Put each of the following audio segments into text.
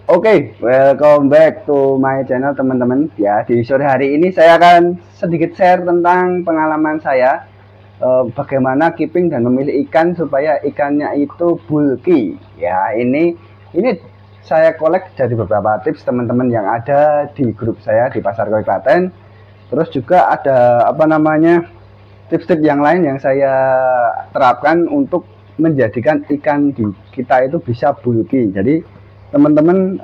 Oke, welcome back to my channel teman-teman. Ya, di sore hari ini saya akan sedikit share tentang pengalaman saya bagaimana keeping dan memilih ikan supaya ikannya itu bulky. Ya, ini saya kolek dari beberapa tips teman-teman yang ada di grup saya di Pasar Koi Klaten. Terus juga ada tips-tips yang lain yang saya terapkan untuk menjadikan ikan di kita itu bisa bulky. Jadi teman-teman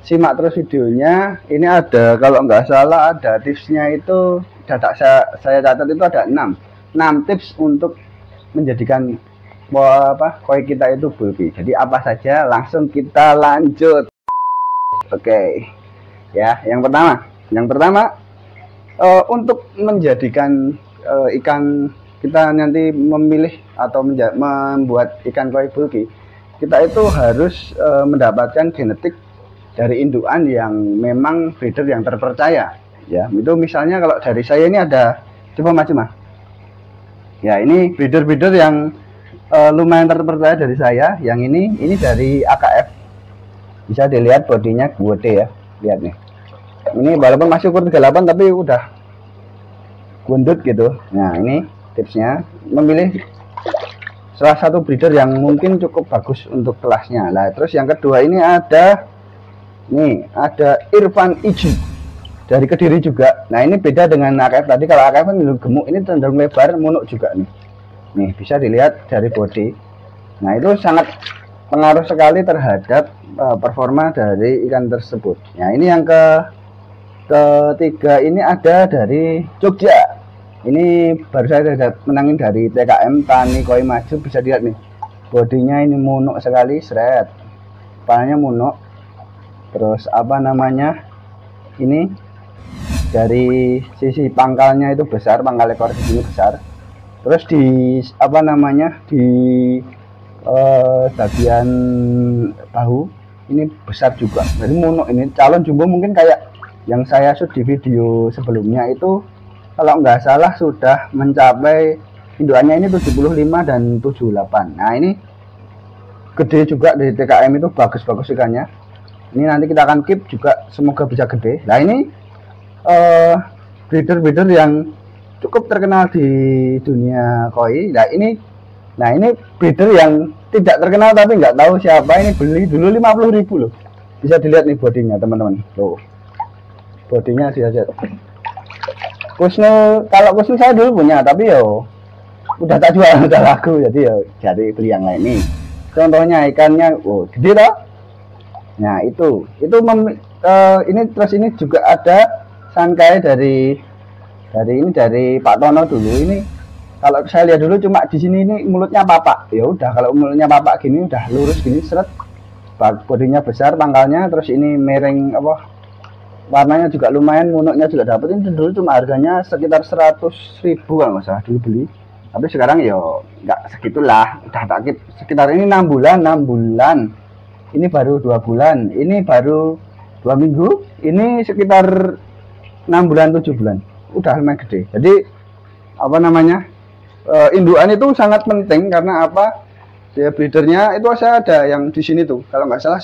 simak terus videonya. Ini ada, kalau nggak salah ada tipsnya itu saya catat itu ada 6 tips untuk menjadikan koi kita itu bulky. Jadi apa saja, langsung kita lanjut. Oke. Ya, yang pertama untuk menjadikan ikan kita nanti memilih atau membuat ikan koi bulky, kita itu harus mendapatkan genetik dari indukan yang memang breeder yang terpercaya. Ya, itu misalnya kalau dari saya ini ada, coba maju Mas. Ya, ini breeder yang lumayan terpercaya dari saya. Yang ini dari AKF. Bisa dilihat bodinya gede ya. Lihat nih. Ini walaupun masih ukur 38 tapi udah gundut gitu. Nah, ini tipsnya memilih salah satu breeder yang mungkin cukup bagus untuk kelasnya. Nah, terus yang kedua ini ada Irfan Iji dari Kediri juga. Nah, ini beda dengan AKF tadi. Kalau AKF kan gemuk, ini cenderung lebar, munuk juga nih. Nih, bisa dilihat dari body. Nah, itu sangat pengaruh sekali terhadap performa dari ikan tersebut. Nah, ini yang ketiga ini ada dari Jogja. Ini baru saya menangin dari TKM Tani Koi Maju. Bisa dilihat nih, bodinya ini munuk sekali, seret, kepalanya munuk. Terus ini dari sisi pangkalnya itu besar, pangkal ekor di sini besar. Terus di bagian bahu ini besar juga, jadi munuk. Ini calon jumbo mungkin kayak yang saya shoot di video sebelumnya itu, kalau nggak salah sudah mencapai indukannya ini 75 dan 78. Nah, ini gede juga dari TKM, itu bagus-bagus ikannya. Ini nanti kita akan keep juga, semoga bisa gede. Nah, ini breeder yang cukup terkenal di dunia koi. Nah, ini breeder yang tidak terkenal tapi nggak tahu siapa. Ini beli dulu 50.000 loh. Bisa dilihat nih bodinya teman-teman. Tuh, bodinya lihat. Kusnul, kalau kusnul saya dulu punya, tapi yo udah tak jual, udah laku, jadi cari beli yang lain nih. Contohnya ikannya, gede toh. Nah, ini terus ini juga ada sangkai dari Pak Tono dulu. Ini kalau saya lihat dulu cuma di sini ini mulutnya papak. Ya udah, kalau mulutnya papak gini udah lurus gini, seret. Bodinya besar, pangkalnya, terus ini mereng warnanya juga lumayan, munuknya juga dapat. Ini dulu cuma harganya sekitar 100.000 kalau nggak salah dulu beli, tapi sekarang yo nggak segitulah, udah takut sekitar ini 6 bulan. Ini baru 2 bulan, ini baru 2 minggu, ini sekitar 6 bulan 7 bulan, udah lumayan gede. Jadi indukan itu sangat penting karena ya, breedernya itu saya ada yang di sini tuh, kalau nggak salah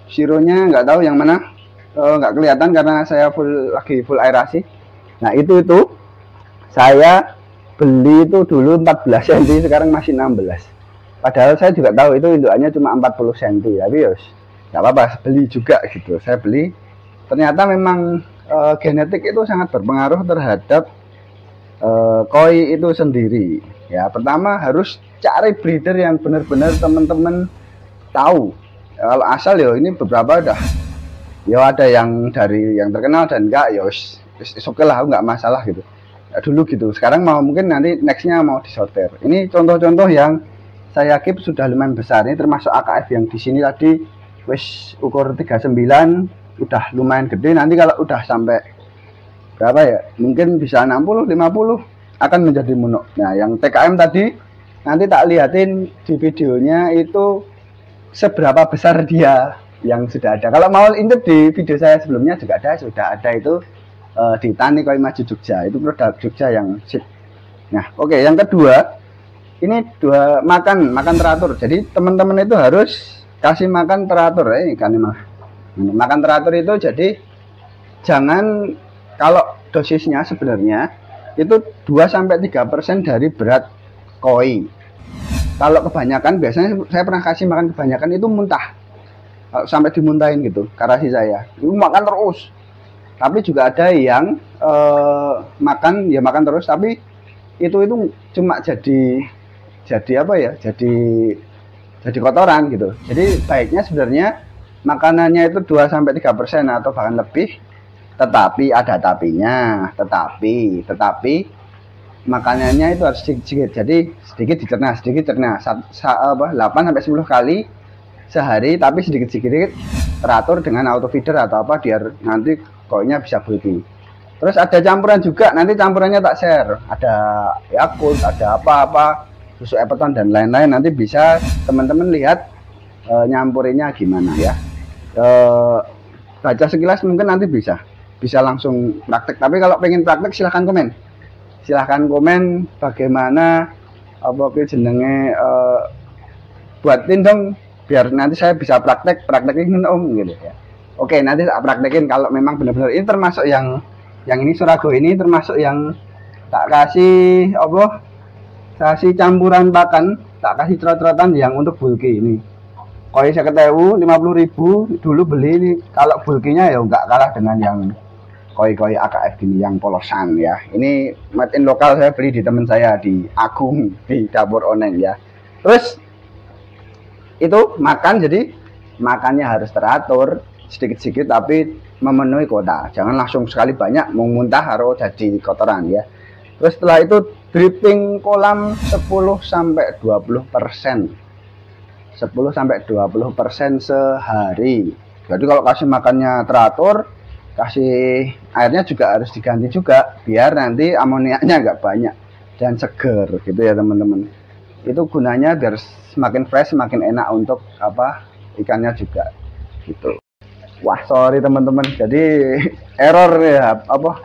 sironya nggak tahu yang mana. Nggak kelihatan karena saya lagi full aerasi. Nah, itu saya beli itu dulu 14 cm, sekarang masih 16. Padahal saya juga tahu itu indukannya cuma 40 cm, tapi ya nggak apa-apa, beli juga gitu. Saya beli, ternyata memang genetik itu sangat berpengaruh terhadap koi itu sendiri. Ya, pertama harus cari breeder yang benar-benar teman-teman tahu. Kalau asal ya ini beberapa ya ada yang dari yang terkenal dan enggak, ya oke lah, nggak masalah gitu. Ya, dulu gitu. Sekarang mungkin nanti nextnya mau disortir. Ini contoh-contoh yang saya keep sudah lumayan besar. Ini termasuk AKF yang di sini tadi wis ukur 39, udah lumayan gede. Nanti kalau udah sampai berapa ya, mungkin bisa 60, 50 akan menjadi munuk. Nah, yang TKM tadi nanti tak lihatin di videonya itu seberapa besar dia yang sudah ada. Kalau mau intip di video saya sebelumnya juga sudah ada itu di Tani Koi Maju Jogja. Itu produk Jogja yang sip. Nah, oke, yang kedua ini makan teratur. Jadi teman-teman itu harus kasih makan teratur ya ikan malah. Makan teratur itu jadi jangan, kalau dosisnya sebenarnya itu 2-3% dari berat koi. Kalau kebanyakan, biasanya saya pernah kasih makan kebanyakan itu muntah, sampai dimuntahin gitu karasi saya. Itu makan terus. Tapi juga ada yang makan ya makan terus, tapi itu cuma jadi apa ya? Jadi kotoran gitu. Jadi baiknya sebenarnya makanannya itu 2-3% atau bahkan lebih. Tetapi ada tapinya, tetapi makanannya itu harus sedikit. Jadi sedikit dicerna 8-10 kali sehari, tapi sedikit teratur dengan auto feeder atau apa biar nanti koinya bisa bulky. Terus ada campuran juga, nanti campurannya tak share. Ada Yakult, ada apa-apa, susu Everton dan lain-lain. Nanti bisa teman-teman lihat nyampurinya gimana ya. Baca sekilas mungkin nanti bisa langsung praktek. Tapi kalau pengen praktek silahkan komen bagaimana apa jenenge, buatin dong biar nanti saya bisa praktekin om gitu ya. Oke, nanti tak praktekin kalau memang benar-benar ini termasuk yang ini Surago ini termasuk yang tak kasih apa, kasih campuran pakan, tak kasih trot-trotan yang untuk bulky ini. Koi 50.000 dulu beli ini, kalau bulkinya ya nggak kalah dengan yang koi-koi AKF gini yang polosan ya. Ini made in lokal, saya beli di teman saya di Agung di Dapur Oneng ya. Terus itu makan, jadi makannya harus teratur sedikit-sedikit tapi memenuhi kuota. Jangan langsung sekali banyak, mau muntah harus jadi kotoran ya. Terus setelah itu dripping kolam 10-20%. 10-20% sehari. Jadi kalau kasih makannya teratur, kasih airnya juga harus diganti juga biar nanti amoniaknya nggak banyak dan seger gitu ya teman-teman. Itu gunanya biar semakin fresh, semakin enak untuk apa ikannya juga gitu. Wah sorry teman-teman, jadi error ya apa,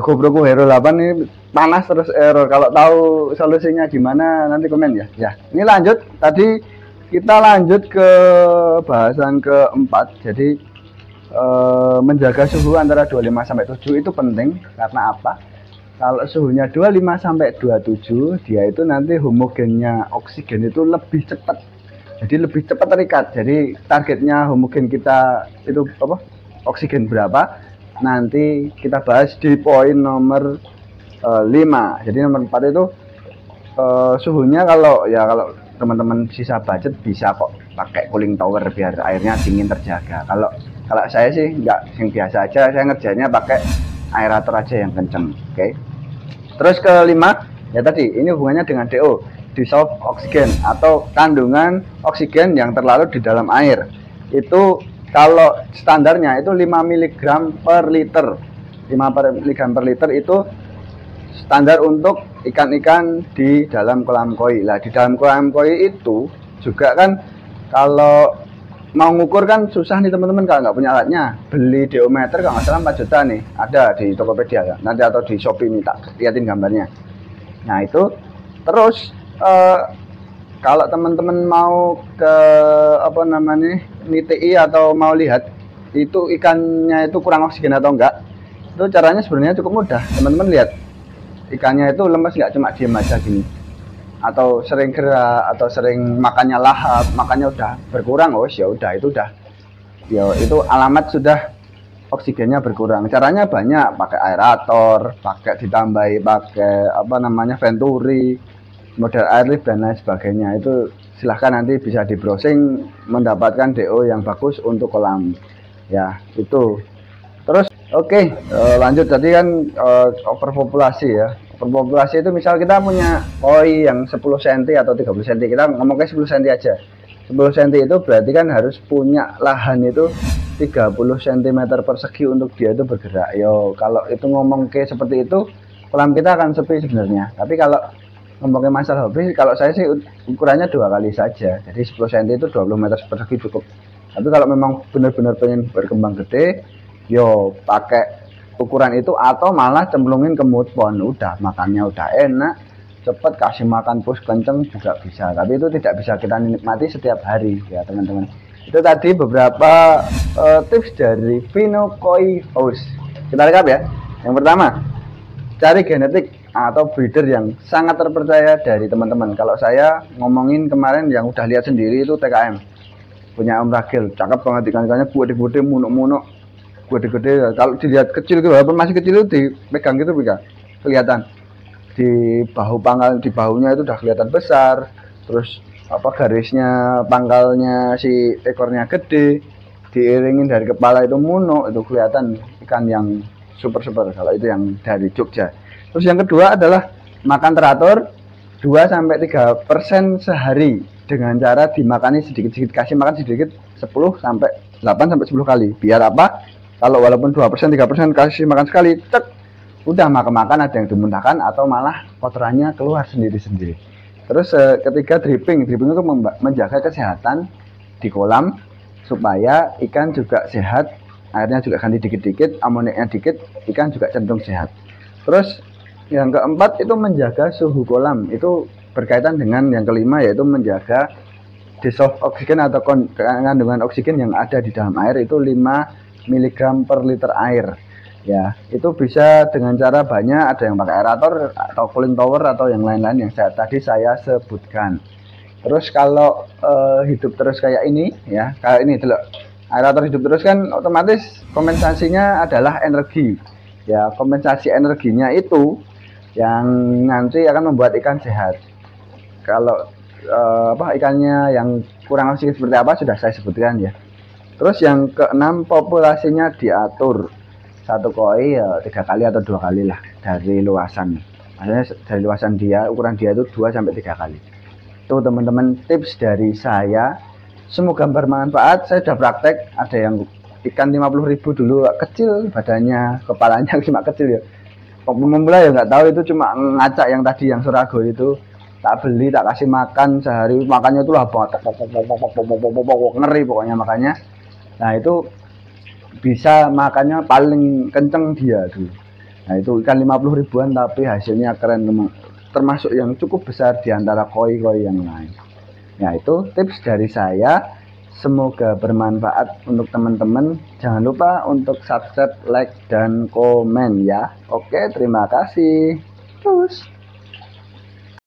GoProku Hero 8 ini panas terus error. Kalau tahu solusinya gimana nanti komen ya. Ya ini lanjut, tadi kita lanjut ke bahasan keempat. Jadi menjaga suhu antara 25-7 itu penting. Karena apa? Kalau suhunya 25-27 dia itu nanti homogennya oksigen itu lebih cepat, jadi lebih cepat terikat. Jadi targetnya homogen kita itu apa, oksigen berapa, nanti kita bahas di poin nomor 5. Jadi nomor 4 itu suhunya, kalau teman-teman sisa budget bisa kok pakai cooling tower biar airnya dingin terjaga. Kalau saya sih nggak, yang biasa aja, saya ngerjainnya pakai aerator aja yang kenceng. Oke. Terus kelima ya tadi, ini hubungannya dengan DO, dissolved oxygen atau kandungan oksigen yang terlarut di dalam air. Itu kalau standarnya itu 5 mg per liter. 5 mg per liter itu standar untuk ikan-ikan di dalam kolam koi. Lah di dalam kolam koi itu juga kan kalau mau ngukur kan susah nih teman-teman kalau nggak punya alatnya. Beli diometer kalau nggak salah 4 juta nih, ada di Tokopedia ya, nanti atau di Shopee nih, tak liatin gambarnya. Nah itu terus kalau teman-teman mau ke apa namanya NITI atau mau lihat itu ikannya itu kurang oksigen atau enggak, itu caranya sebenarnya cukup mudah. Teman-teman lihat ikannya itu lemes nggak, cuma diem aja gini, atau sering gerak, atau sering makannya lahap, makannya udah berkurang, oh ya udah itu udah ya itu alamat sudah oksigennya berkurang. Caranya banyak, pakai aerator, pakai ditambahi pakai apa namanya venturi, model airlift dan lain sebagainya. Itu silahkan nanti bisa di browsing mendapatkan DO yang bagus untuk kolam ya itu. Terus oke, lanjut tadi kan overpopulasi ya. Overpopulasi itu misal kita punya koi yang 10 cm atau 30 cm, kita ngomongnya 10 cm aja. 10 cm itu berarti kan harus punya lahan itu 30 cm persegi untuk dia itu bergerak. Yo kalau itu ngomong ke seperti itu, kolam kita akan sepi sebenarnya. Tapi kalau ngomongin masalah hobi, kalau saya sih ukurannya 2 kali saja. Jadi 10 cm itu 20 meter persegi cukup. Tapi kalau memang benar-benar pengen berkembang gede, yo pakai ukuran itu atau malah cemplungin ke mood pond, udah makannya udah enak, cepat, kasih makan push kenceng juga bisa, tapi itu tidak bisa kita nikmati setiap hari ya teman-teman. Itu tadi beberapa tips dari Vino Koi House. Kita rekap ya. Yang pertama, cari genetik atau breeder yang sangat terpercaya dari teman-teman. Kalau saya ngomongin kemarin yang udah lihat sendiri itu TKM punya Om Ragil, cakep banget ikan-ikannya, gede-gede, munuk-munuk, gede-gede. Kalau dilihat kecil itu walaupun masih kecil itu dipegang gitu bisa kelihatan di bahu pangkal, di bahunya itu udah kelihatan besar, terus apa garisnya pangkalnya si ekornya gede, diiringin dari kepala itu munuk, itu kelihatan ikan yang super kalau itu yang dari Jogja. Terus yang kedua adalah makan teratur 2-3% sehari dengan cara dimakani sedikit-sedikit, kasih makan sedikit 8-10 kali. Biar apa? Kalau walaupun 2% 3% kasih makan sekali, cek udah makan ada yang dimuntahkan atau malah kotorannya keluar sendiri-sendiri. Terus ketiga dripping itu menjaga kesehatan di kolam supaya ikan juga sehat, airnya juga ganti dikit-dikit, amoniaknya dikit, ikan juga cenderung sehat. Terus yang keempat itu menjaga suhu kolam, itu berkaitan dengan yang kelima, yaitu menjaga dissolved oksigen atau kandungan oksigen yang ada di dalam air itu 5 mg per liter air ya. Itu bisa dengan cara banyak, ada yang pakai aerator atau cooling tower atau yang lain-lain yang tadi saya sebutkan. Terus kalau hidup terus kayak ini ya, kayak ini dulu aerator hidup terus kan otomatis kompensasinya adalah energi ya. Kompensasi energinya itu yang nanti akan membuat ikan sehat. Kalau ikannya yang kurang oksigen seperti apa sudah saya sebutkan ya. Terus yang keenam, populasinya diatur satu koi ya 3 kali atau 2 kali lah dari luasan. Maksudnya dari luasan dia, ukuran dia itu 2-3 kali. Itu teman-teman tips dari saya. Semoga bermanfaat. Saya sudah praktek, ada yang ikan 50.000 dulu kecil badannya, kepalanya cuma kecil ya. Pemula ya nggak tahu, itu cuma ngacak yang tadi yang Surago itu, tak beli, tak kasih makan sehari, makannya itu lah ngeri pokoknya makannya. Nah itu bisa makannya paling kenceng dia dulu. Nah itu ikan 50 ribuan tapi hasilnya keren, termasuk yang cukup besar di antara koi-koi yang lain. Nah itu tips dari saya. Semoga bermanfaat untuk teman-teman. Jangan lupa untuk subscribe, like, dan komen ya. Oke, terima kasih. Terus.